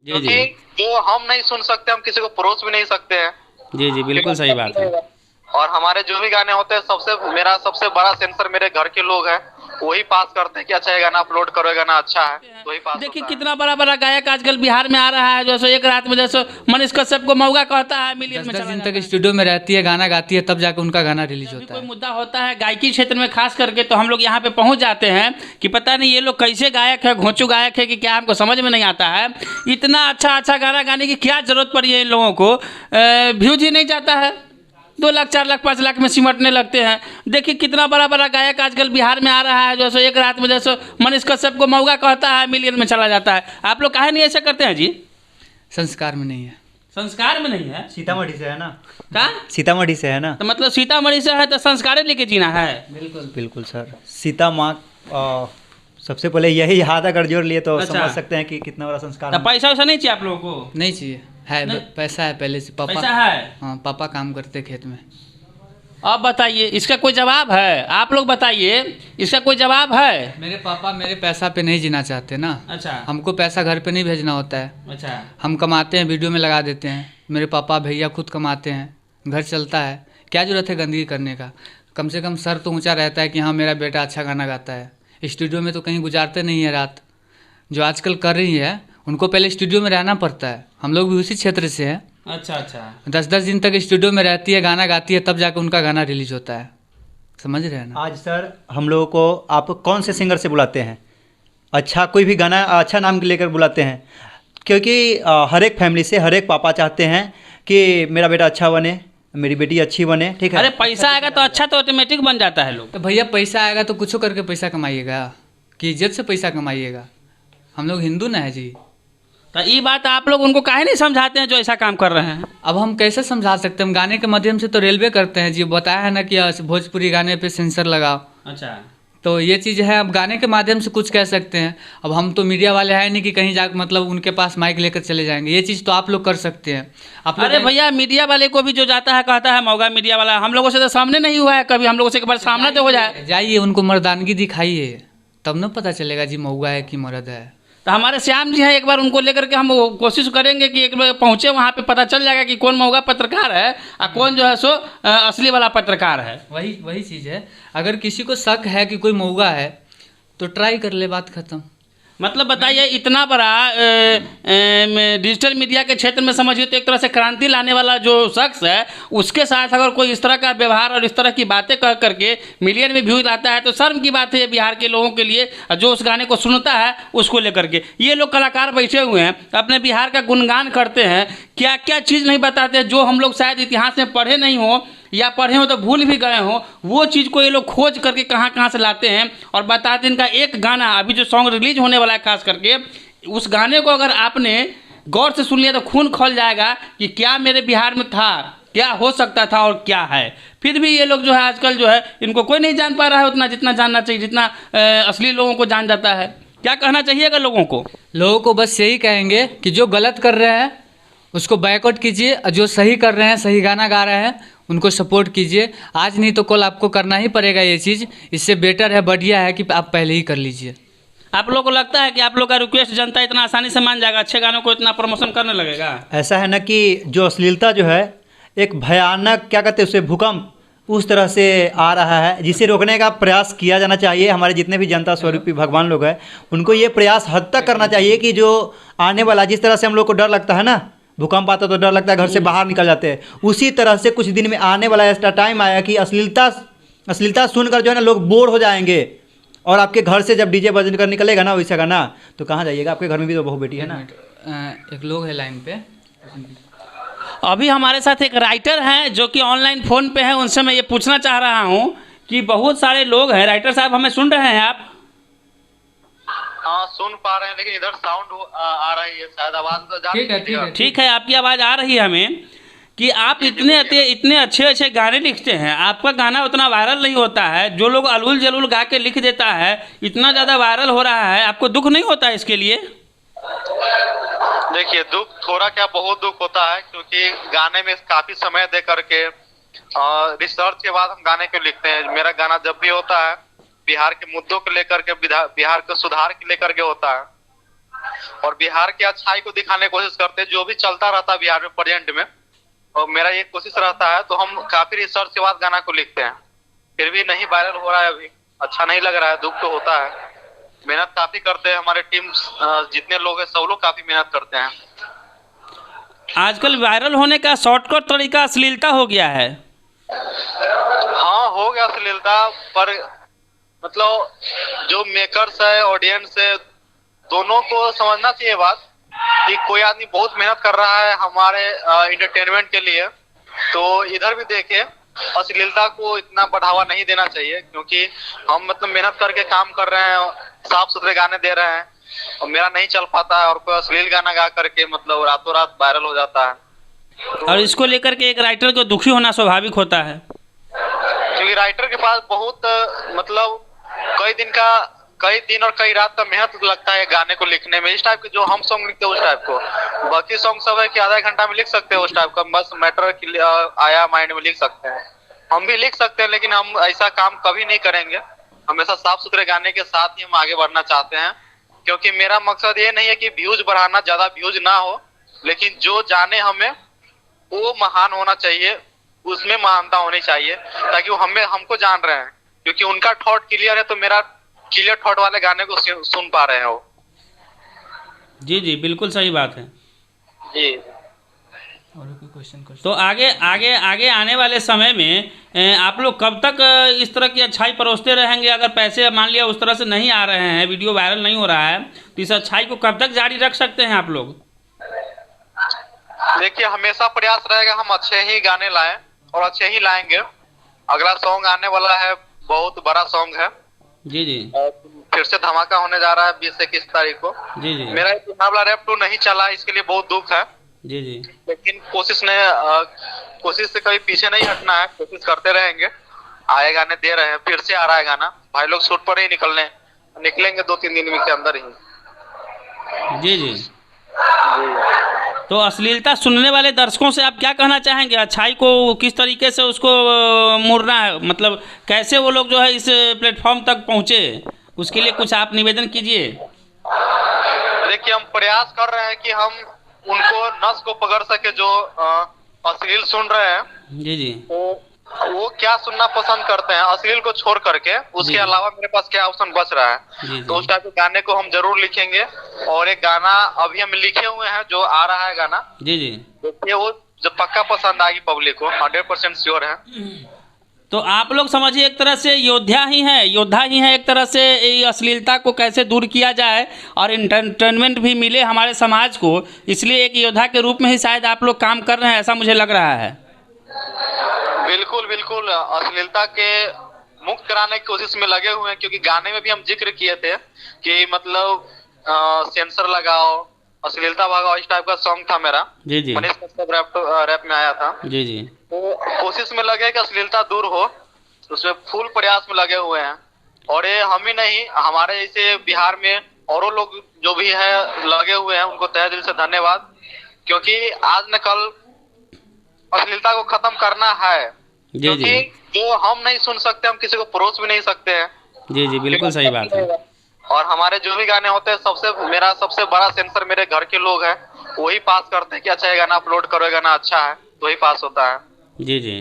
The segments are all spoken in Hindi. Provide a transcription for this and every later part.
जी जी। क्योंकि जो हम नहीं सुन सकते हम किसी को परोस भी नहीं सकते हैं। जी जी, बिल्कुल सही बात है। और हमारे जो भी गाने होते हैं मेरा सबसे बड़ा सेंसर मेरे घर के लोग हैं, वही पास करते हैं कि अच्छा ये गाना अपलोड करो, ये गाना अच्छा है, तो वही पास देखिए होता है। कितना बड़ा बड़ा गायक आजकल बिहार में आ रहा है, जैसे एक रात में जैसे मनीष कश्यप को मौगा कहता है, मिलियन दस में दस चला दिन जाता तक है। स्टूडियो में रहती है, गाना गाती है, तब जाकर उनका गाना रिलीज जब भी होता कोई है। मुद्दा होता है गायकी क्षेत्र में खास करके, तो हम लोग यहाँ पे पहुँच जाते हैं कि पता नहीं ये लोग कैसे गायक है, घोंचू गायक है कि क्या, हमको समझ में नहीं आता है। इतना अच्छा अच्छा गाना गाने की क्या जरूरत पड़ी है इन लोगों को, व्यूज ही नहीं जाता है, 2 लाख 4 लाख 5 लाख में सिमटने लगते हैं। देखिए कितना बड़ा बड़ा गायक आजकल बिहार में आ रहा है, जैसे एक रात में जैसे मनीष कश्यप को मौगा कहता है, मिलियन में चला जाता है। आप लोग काहे नहीं ऐसा करते हैं जी? संस्कार में नहीं है। संस्कार में नहीं है? सीतामढ़ी से है ना। क्या? सीतामढ़ी से है ना। तो मतलब सीतामढ़ी से है तो संस्कार लेके जीना है। बिल्कुल बिल्कुल सर। सीता माँ सबसे पहले यही याद अगर जोड़ लिए तो अच्छा। समझ सकते हैं कि कितना बड़ा संस्कार तो हम- पैसा वैसा नहीं चाहिए आप लोगों को? नहीं चाहिए, है नहीं। पैसा है पहले से। पापा, पैसा है? हाँ पापा काम करते खेत में। अब बताइए इसका कोई जवाब है? आप लोग बताइए इसका कोई जवाब है? मेरे पापा मेरे पैसा पे नहीं जीना चाहते ना। अच्छा हमको पैसा घर पे नहीं भेजना होता है। अच्छा। हम कमाते हैं, वीडियो में लगा देते हैं। मेरे पापा भैया खुद कमाते हैं, घर चलता है। क्या जरूरत है गंदगी करने का? कम से कम सर तो ऊंचा रहता है कि हाँ मेरा बेटा अच्छा गाना गाता है। स्टूडियो में तो कहीं गुजारते नहीं है रात। जो आजकल कर रही है उनको पहले स्टूडियो में रहना पड़ता है। हम लोग भी उसी क्षेत्र से हैं। अच्छा अच्छा। 10 10 दिन तक स्टूडियो में रहती है, गाना गाती है, तब जाकर उनका गाना रिलीज होता है। समझ रहे हैं ना? आज सर हम लोगों को आप कौन से सिंगर से बुलाते हैं? अच्छा कोई भी गाना अच्छा नाम लेकर बुलाते हैं, क्योंकि हर एक फैमिली से हर एक पापा चाहते हैं कि मेरा बेटा अच्छा बने, मेरी बेटी अच्छी बने, ठीक है। अरे पैसा आएगा तो अच्छा तो ऑटोमेटिक बन जाता है लोग। तो भैया पैसा आएगा तो कुछ करके पैसा कमाइएगा कि इज्जत से पैसा कमाइएगा? हम लोग हिंदू ना है जी। तो ये बात आप लोग उनको काहे नहीं समझाते हैं जो ऐसा काम कर रहे हैं? अब हम कैसे समझा सकते हैं? हम गाने के माध्यम से तो रेलवे करते हैं जी। बताया है ना कि भोजपुरी गाने पे सेंसर लगाओ। अच्छा। तो ये चीज़ है, अब गाने के माध्यम से कुछ कह सकते हैं। अब हम तो मीडिया वाले हैं नहीं कि कहीं जा मतलब उनके पास माइक लेकर चले जाएंगे। ये चीज़ तो आप लोग कर सकते हैं। आप लोग अरे भैया मीडिया वाले को भी जो जाता है कहता है मौगा मीडिया वाला, हम लोगों से तो सामने नहीं हुआ है कभी। हम लोगों से एक बार सामना तो हो जाए। जाइए उनको मर्दानगी दिखाइए, तब ना पता चलेगा जी मौगा है कि मर्द है। तो हमारे श्याम जी हैं, एक बार उनको लेकर के हम वो कोशिश करेंगे कि एक बार पहुँचे वहाँ पे, पता चल जाएगा कि कौन मौगा पत्रकार है और कौन जो है सो असली वाला पत्रकार है। वही वही चीज़ है। अगर किसी को शक है कि कोई मौगा है तो ट्राई कर ले, बात खत्म। मतलब बताइए इतना बड़ा डिजिटल मीडिया के क्षेत्र में समझिए तो एक तरह से क्रांति लाने वाला जो शख्स है, उसके साथ अगर कोई इस तरह का व्यवहार और इस तरह की बातें कह करके मिलियन में व्यूज लाता है तो शर्म की बात है बिहार के लोगों के लिए, जो उस गाने को सुनता है उसको लेकर के। ये लोग कलाकार बैठे हुए हैं अपने बिहार का गुणगान करते हैं, क्या क्या चीज़ नहीं बताते जो हम लोग शायद इतिहास में पढ़े नहीं हो या पढ़े हो तो भूल भी गए हो, वो चीज़ को ये लोग खोज करके कहाँ कहाँ से लाते हैं और बताते हैं। इनका एक गाना अभी जो सॉन्ग रिलीज होने वाला है खास करके, उस गाने को अगर आपने गौर से सुन लिया तो खून खौल जाएगा कि क्या मेरे बिहार में था, क्या हो सकता था और क्या है। फिर भी ये लोग जो है आजकल जो है इनको कोई नहीं जान पा रहा है उतना जितना जानना चाहिए, जितना असली लोगों को जान जाता है। क्या कहना चाहिएगा लोगों को? लोगों को बस यही कहेंगे कि जो गलत कर रहे हैं उसको बैकआउट कीजिए, और जो सही कर रहे हैं, सही गाना गा रहे हैं, उनको सपोर्ट कीजिए। आज नहीं तो कल आपको करना ही पड़ेगा ये चीज़। इससे बेटर है, बढ़िया है कि आप पहले ही कर लीजिए। आप लोगों को लगता है कि आप लोग का रिक्वेस्ट जनता इतना आसानी से मान जाएगा, अच्छे गानों को इतना प्रमोशन करने लगेगा? ऐसा है ना कि जो अश्लीलता जो है एक भयानक क्या कहते हैं उसे भूकंप उस तरह से आ रहा है, जिसे रोकने का प्रयास किया जाना चाहिए। हमारे जितने भी जनता स्वरूपी भगवान लोग हैं उनको ये प्रयास हद तक करना चाहिए कि जो आने वाला, जिस तरह से हम लोग को डर लगता है ना, भूकंप आता तो डर लगता है, घर से बाहर निकल जाते हैं, उसी तरह से कुछ दिन में आने वाला ऐसा टाइम आया कि अश्लीलता सुनकर जो है ना लोग बोर हो जाएंगे। और आपके घर से जब डीजे बजन कर निकलेगा ना वैसा गाना, तो कहाँ जाइएगा? आपके घर में भी तो बहू बेटी है ना। एक लोग है लाइन पे। अभी हमारे साथ एक राइटर हैं जो कि ऑनलाइन फ़ोन पे हैं, उनसे मैं ये पूछना चाह रहा हूँ कि बहुत सारे लोग हैं। राइटर साहब हमें सुन रहे हैं आप? हाँ सुन पा रहे हैं, लेकिन इधर साउंड आ रही है, शायद आवाज तो जा रही है। ठीक है, आपकी आवाज़ आ रही है हमें कि आप इतने अच्छे अच्छे गाने लिखते हैं, आपका गाना उतना वायरल नहीं होता है, जो लोग अलूल जलूल गा के लिख देता है इतना ज़्यादा वायरल हो रहा है, आपको दुख नहीं होता है इसके लिए? देखिए दुख थोड़ा क्या बहुत दुख होता है, क्योंकि गाने में काफी समय दे करके रिसर्च के बाद हम गाने को लिखते हैं। मेरा गाना जब भी होता है बिहार के मुद्दों को लेकर के, बिहार के सुधार के लेकर के होता है। और बिहार की अच्छाई को दिखाने की कोशिश करते हैं, जो भी चलता रहता है बिहार में प्रेजेंट में। और मेरा ये कोशिश रहता है, तो हम काफी रिसर्च के बाद गाना को लिखते हैं, फिर भी नहीं वायरल हो रहा है अभी। अच्छा नहीं लग रहा है, दुख तो होता है। मेहनत काफी करते हैं, हमारे टीम जितने लोग हैं सब लोग काफी मेहनत करते हैं। आजकल वायरल होने का शॉर्टकट तरीका अश्लीलता हो गया है। हाँ हो गया अश्लीलता, पर मतलब जो मेकर्स है, ऑडियंस है, दोनों को समझना चाहिए बात कि कोई आदमी बहुत मेहनत कर रहा है हमारे इंटरटेनमेंट के लिए, तो इधर भी देखे, अश्लीलता को इतना बढ़ावा नहीं देना चाहिए, क्योंकि हम मतलब मेहनत करके काम कर रहे हैं, साफ सुथरे गाने दे रहे हैं, और मेरा नहीं चल पाता है और कोई अश्लील गाना गा करके मतलब रातों रात वायरल हो जाता है। और इसको लेकर के एक राइटर को दुखी होना स्वाभाविक होता है, क्योंकि राइटर के पास बहुत मतलब कई दिन और कई रात का मेहनत लगता है गाने को लिखने में। इस टाइप के जो हम सॉन्ग लिखते हैं उस टाइप को, बाकी सॉन्ग सब है कि आधा घंटा में लिख सकते हैं उस टाइप का, बस मैटर आया माइंड में लिख सकते हैं। हम भी लिख सकते हैं, लेकिन हम ऐसा काम कभी नहीं करेंगे। हमेशा साफ सुथरे गाने के साथ ही हम आगे बढ़ना चाहते हैं, क्योंकि मेरा मकसद ये नहीं है कि व्यूज बढ़ाना, ज्यादा व्यूज ना हो, लेकिन जो जाने हमें वो महान होना चाहिए, उसमें महानता होनी चाहिए, ताकि वो हमको जान रहे हैं, क्योंकि उनका थॉट क्लियर है तो मेरा क्लियर थॉट वाले गाने को सुन पा रहे हैं वो। जी जी बिल्कुल सही बात है जी। और कोई क्वेश्चन तो आगे आने वाले समय में आप लोग कब तक इस तरह की अच्छाई परोसते रहेंगे? अगर पैसे मान लिया उस तरह से नहीं आ रहे हैं, वीडियो वायरल नहीं हो रहा है, तो इस अच्छाई को कब तक जारी रख सकते हैं आप लोग? देखिए, हमेशा प्रयास रहेगा हम अच्छे ही गाने लाएं और अच्छे ही लाएंगे। अगला सॉन्ग आने वाला है, बहुत बड़ा सॉन्ग है। जी जी। फिर से धमाका होने जा रहा है 20 से 21 तारीख को। जी जी। मेरा बिहार वाला रैप 2 नहीं चला, इसके लिए बहुत दुख है। जी जी। लेकिन कोशिश से कभी पीछे नहीं हटना है, कोशिश करते रहेंगे। आए गाने दे रहे हैं, फिर से आ रहा है गाना, भाई लोग शूट पर ही निकलेंगे 2-3 दिन के अंदर ही। जी जी। तो अश्लीलता सुनने वाले दर्शकों से आप क्या कहना चाहेंगे? अच्छाई को किस तरीके से उसको मोड़ना है, मतलब कैसे वो लोग जो है इस प्लेटफॉर्म तक पहुँचे, उसके लिए कुछ आप निवेदन कीजिए। देखिए, हम प्रयास कर रहे हैं कि हम उनको नस को पकड़ सके जो अश्लील सुन रहे हैं। जी जी। वो क्या सुनना पसंद करते हैं अश्लील को छोड़ करके, उसके अलावा मेरे पास क्या ऑप्शन बच रहा है। जी। तो उस टाइप के गाने को हम जरूर लिखेंगे, और एक गाना अभी हम लिखे हुए हैं जो आ रहा है गाना। जी जी। देखिए, वो जो पक्का पसंद आएगी पब्लिक को, 100% श्योर है। तो आप लोग समझिए एक तरह से योद्धा ही हैं एक तरह से ये अश्लीलता को कैसे दूर किया जाए और एंटरटेनमेंट भी मिले हमारे समाज को, इसलिए एक योद्धा के रूप में ही शायद आप लोग काम कर रहे हैं, ऐसा मुझे लग रहा है। बिल्कुल बिल्कुल, अश्लीलता के मुक्त कराने की कोशिश में लगे हुए हैं, क्योंकि गाने में भी हम जिक्र किए थे कि मतलब सेंसर लगाओ, अश्लीलता भगाओ, इस टाइप का सॉन्ग था मेरा। जी जी। मनीष कश्यप रैप में आया था। जी जी। तो कोशिश में लगे कि अश्लीलता दूर हो, उसमें फुल प्रयास में लगे हुए हैं। और ये हम ही नहीं, हमारे जैसे बिहार में औरों लोग जो भी है लगे हुए हैं, उनको तहे दिल से धन्यवाद, क्योंकि आज न कल अश्लीलता को खत्म करना है। क्योंकि जो हम नहीं सुन सकते, हम किसी को परोस भी नहीं सकते हैं। जी जी बिल्कुल सही बात है। और हमारे जो भी गाने होते हैं, मेरा सबसे बड़ा सेंसर मेरे घर के लोग हैं, वही पास करते हैं कि अच्छा ये गाना अपलोड करो, ये गाना अच्छा है, तो वही पास होता है। जी जी।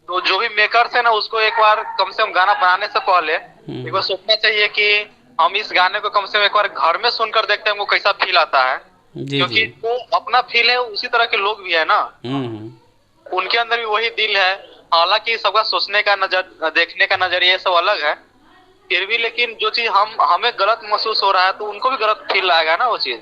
तो जो भी मेकर्स है ना, उसको एक बार कम से कम गाना बनाने से पहले एक बार सोचना चाहिए कि हम इस गाने को कम से कम एक बार घर में सुनकर देखते हैं वो कैसा फील आता है। क्योंकि वो अपना फील है, उसी तरह के लोग भी है ना, उनके अंदर भी वही दिल है। हालांकि सबका सोचने का देखने का नजरिया सब अलग है, फिर भी लेकिन जो चीज हमें गलत महसूस हो रहा है, तो उनको भी गलत फील आएगा ना वो चीज।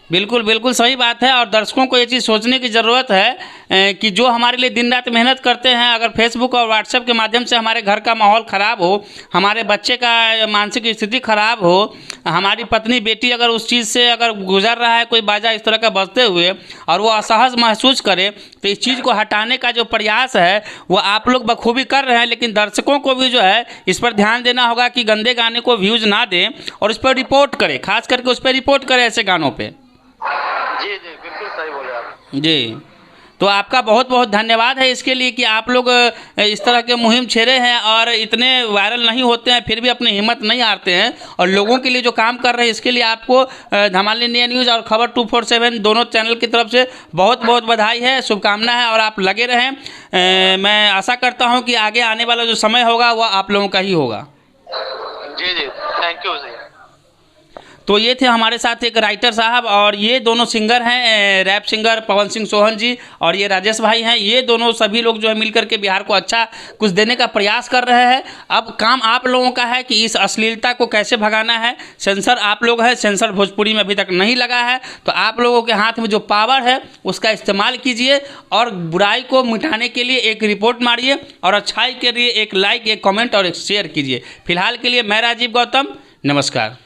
बिल्कुल बिल्कुल सही बात है। और दर्शकों को ये चीज़ सोचने की ज़रूरत है कि जो हमारे लिए दिन रात मेहनत करते हैं, अगर फेसबुक और व्हाट्सएप के माध्यम से हमारे घर का माहौल ख़राब हो, हमारे बच्चे का मानसिक स्थिति ख़राब हो, हमारी पत्नी बेटी अगर उस चीज़ से अगर गुजर रहा है कोई बाजा इस तरह का बजते हुए, और वो असहज महसूस करे, तो इस चीज़ को हटाने का जो प्रयास है वो आप लोग बखूबी कर रहे हैं। लेकिन दर्शकों को भी जो है इस पर ध्यान देना होगा कि गंदे गाने को व्यूज़ ना दें और उस पर रिपोर्ट करें, खास करके उस पर रिपोर्ट करें ऐसे गानों पर। जी जी बिल्कुल सही बोले आप। जी। तो आपका बहुत बहुत धन्यवाद है इसके लिए कि आप लोग इस तरह के मुहिम छेड़े हैं और इतने वायरल नहीं होते हैं, फिर भी अपनी हिम्मत नहीं हारते हैं और लोगों के लिए जो काम कर रहे हैं इसके लिए आपको धमाल इंडिया न्यूज़ और खबर 247 दोनों चैनल की तरफ से बहुत बहुत बधाई है, शुभकामना है और आप लगे रहें। मैं आशा करता हूँ कि आगे आने वाला जो समय होगा वह आप लोगों का ही होगा। जी जी, थैंक यू जी। तो ये थे हमारे साथ एक राइटर साहब और ये दोनों सिंगर हैं, रैप सिंगर पवन सिंह सोहन जी और ये राजेश भाई हैं। ये दोनों सभी लोग जो है मिल करके बिहार को अच्छा कुछ देने का प्रयास कर रहे हैं। अब काम आप लोगों का है कि इस अश्लीलता को कैसे भगाना है। सेंसर आप लोग हैं, सेंसर भोजपुरी में अभी तक नहीं लगा है, तो आप लोगों के हाथ में जो पावर है उसका इस्तेमाल कीजिए और बुराई को मिटाने के लिए एक रिपोर्ट मारिए और अच्छाई के लिए एक लाइक, एक कॉमेंट और एक शेयर कीजिए। फिलहाल के लिए मैं राजीव गौतम, नमस्कार।